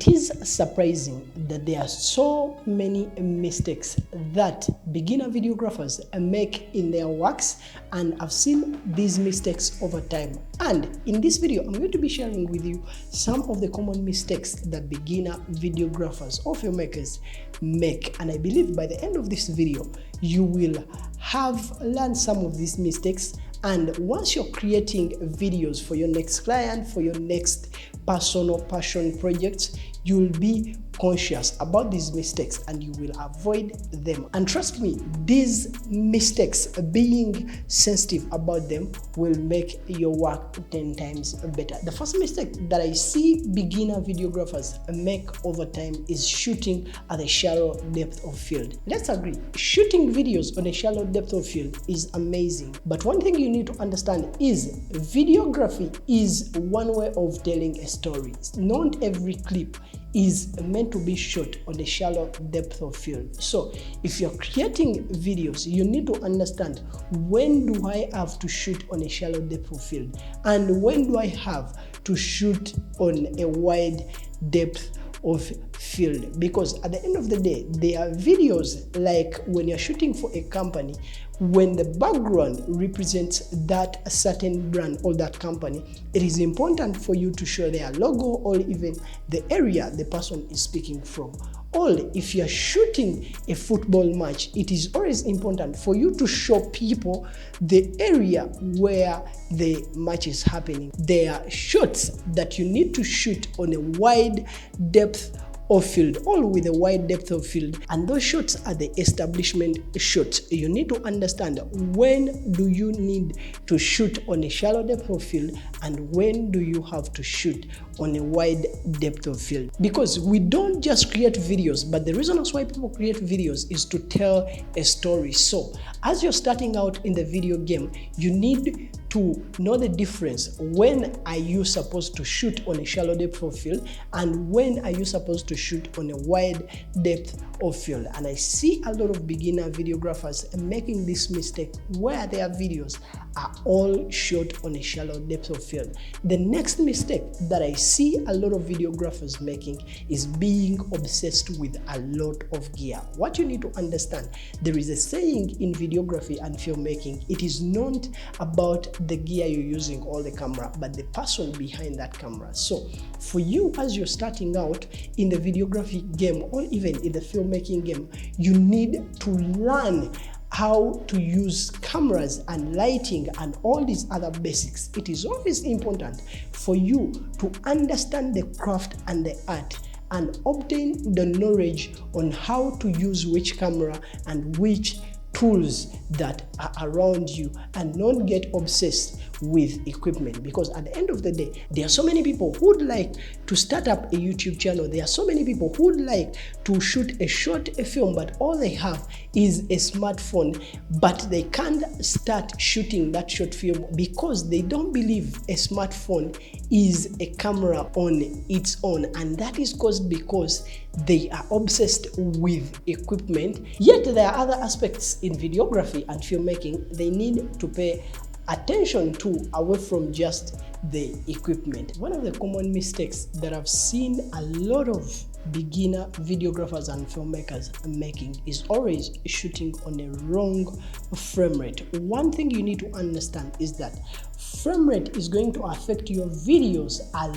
It is surprising that there are so many mistakes that beginner videographers make in their works, and I've seen these mistakes over time. And in this video, I'm going to be sharing with you some of the common mistakes that beginner videographers or filmmakers make. And I believe by the end of this video, you will have learned some of these mistakes. And once you're creating videos for your next client, for your next personal passion projects, you'll be conscious about these mistakes and you will avoid them. And trust me, these mistakes, being sensitive about them, will make your work 10 times better. The first mistake that I see beginner videographers make over time is shooting at a shallow depth of field. Let's agree, shooting videos on a shallow depth of field is amazing. But one thing you need to understand is videography is one way of telling a story. Not every clip is meant to be shot on a shallow depth of field. So if you're creating videos, you need to understand, when do I have to shoot on a shallow depth of field and when do I have to shoot on a wide depth of field? Because at the end of the day, there are videos like when you're shooting for a company, when the background represents that certain brand or that company, it is important for you to show their logo or even the area the person is speaking from. Or if you're shooting a football match, it is always important for you to show people the area where the match is happening. There are shots that you need to shoot on a wide depth of field, all with a wide depth of field, and those shots are the establishment shots. You need to understand, when do you need to shoot on a shallow depth of field and when do you have to shoot on a wide depth of field. Because we don't just create videos, but the reason why people create videos is to tell a story. So as you're starting out in the video game, you need to know the difference. When are you supposed to shoot on a shallow depth of field and when are you supposed to shoot on a wide depth of field? And I see a lot of beginner videographers making this mistake where their videos are all shot on a shallow depth of field. The next mistake that I see a lot of videographers making is being obsessed with a lot of gear. What you need to understand, there is a saying in videography and filmmaking, it is not about the gear you're using or the camera, but the person behind that camera. So for you, as you're starting out in the videography game or even in the filmmaking game, you need to learn how to use cameras and lighting and all these other basics. It is always important for you to understand the craft and the art and obtain the knowledge on how to use which camera and which tools that are around you, and not get obsessed with equipment. Because at the end of the day, there are so many people who would like to start up a YouTube channel. There are so many people who would like to shoot a short film, but all they have is a smartphone, but they can't start shooting that short film because they don't believe a smartphone is a camera on its own. And that is caused because they are obsessed with equipment. Yet there are other aspects in videography and filmmaking they need to pay attention to, away from just the equipment. One of the common mistakes that I've seen a lot of beginner videographers and filmmakers making is always shooting on a wrong frame rate. One thing you need to understand is that frame rate is going to affect your videos a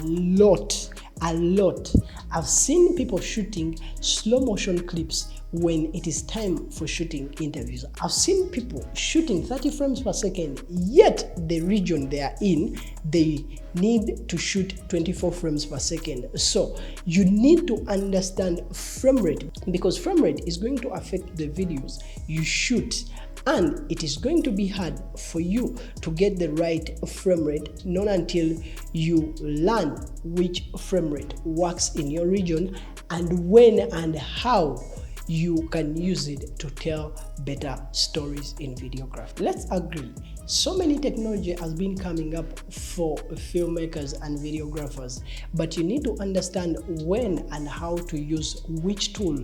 lot. I've seen people shooting slow motion clips when it is time for shooting interviews. I've seen people shooting 30 frames per second, yet the region they are in, they need to shoot 24 frames per second. So you need to understand frame rate, because frame rate is going to affect the videos you shoot. And it is going to be hard for you to get the right frame rate, not until you learn which frame rate works in your region and when and how you can use it to tell better stories in videography. Let's agree, so many technology has been coming up for filmmakers and videographers, but you need to understand when and how to use which tool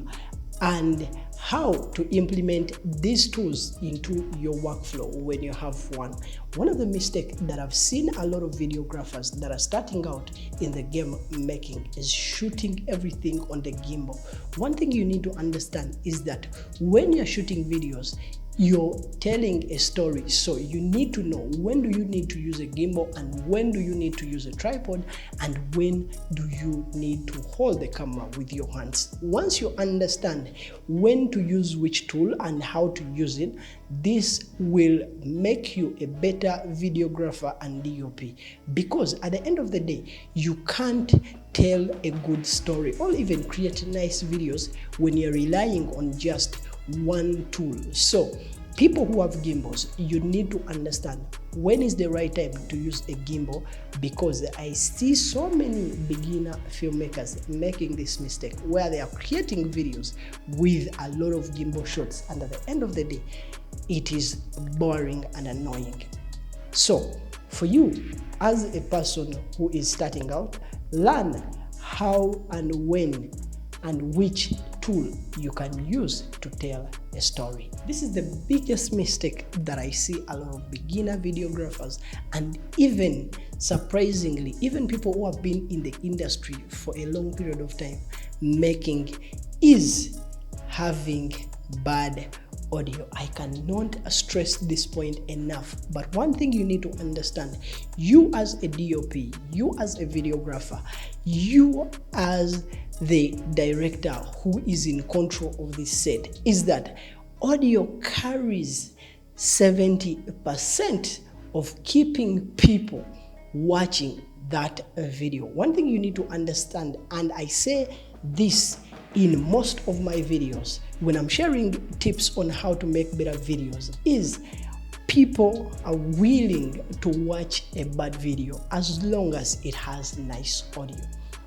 and how to implement these tools into your workflow when you have one. One of the mistakes that I've seen a lot of videographers that are starting out in the game making is shooting everything on the gimbal. One thing you need to understand is that when you're shooting videos, you're telling a story, so you need to know when do you need to use a gimbal and when do you need to use a tripod and when do you need to hold the camera with your hands. Once you understand when to use which tool and how to use it, this will make you a better videographer and DOP, because at the end of the day, you can't tell a good story or even create nice videos when you're relying on just one tool. So people who have gimbals, you need to understand when is the right time to use a gimbal, because I see so many beginner filmmakers making this mistake where they are creating videos with a lot of gimbal shots, and at the end of the day it is boring and annoying. So for you as a person who is starting out, learn how and when and which tool you can use to tell a story. This is the biggest mistake that I see a lot of beginner videographers, and even surprisingly, even people who have been in the industry for a long period of time making, is having bad audio. I cannot stress this point enough. But one thing you need to understand, you as a DOP, you as a videographer, you as the director who is in control of this set, is that audio carries 70% of keeping people watching that video. One thing you need to understand, and I say this in most of my videos when I'm sharing tips on how to make better videos, is people are willing to watch a bad video as long as it has nice audio.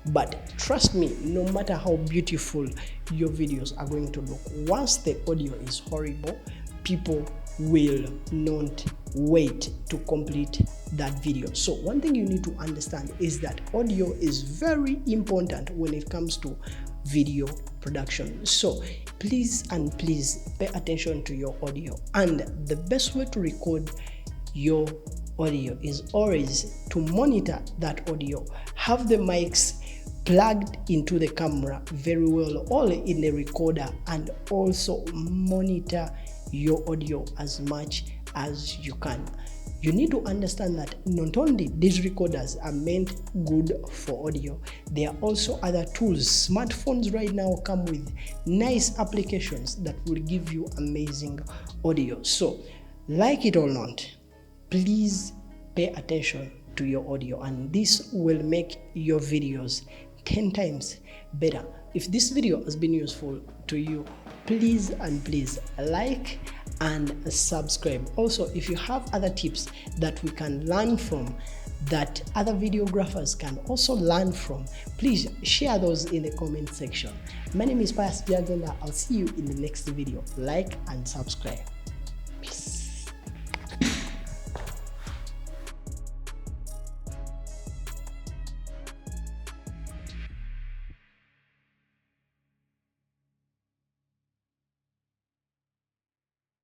But trust me, no matter how beautiful your videos are going to look, once the audio is horrible, people will not wait to complete that video. So one thing you need to understand is that audio is very important when it comes to video production. So please pay attention to your audio, and the best way to record your audio is always to monitor that audio. Have the mics plugged into the camera very well, all in the recorder, and also monitor your audio as much as you can. You need to understand that not only these recorders are meant good for audio, there are also other tools. Smartphones right now come with nice applications that will give you amazing audio. So like it or not, please pay attention to your audio, and this will make your videos 10 times better. If this video has been useful to you, please like and subscribe. Also, if you have other tips that we can learn from, that other videographers can also learn from, please share those in the comment section. My name is piusgyagenda. I'll see you in the next video. Like and subscribe.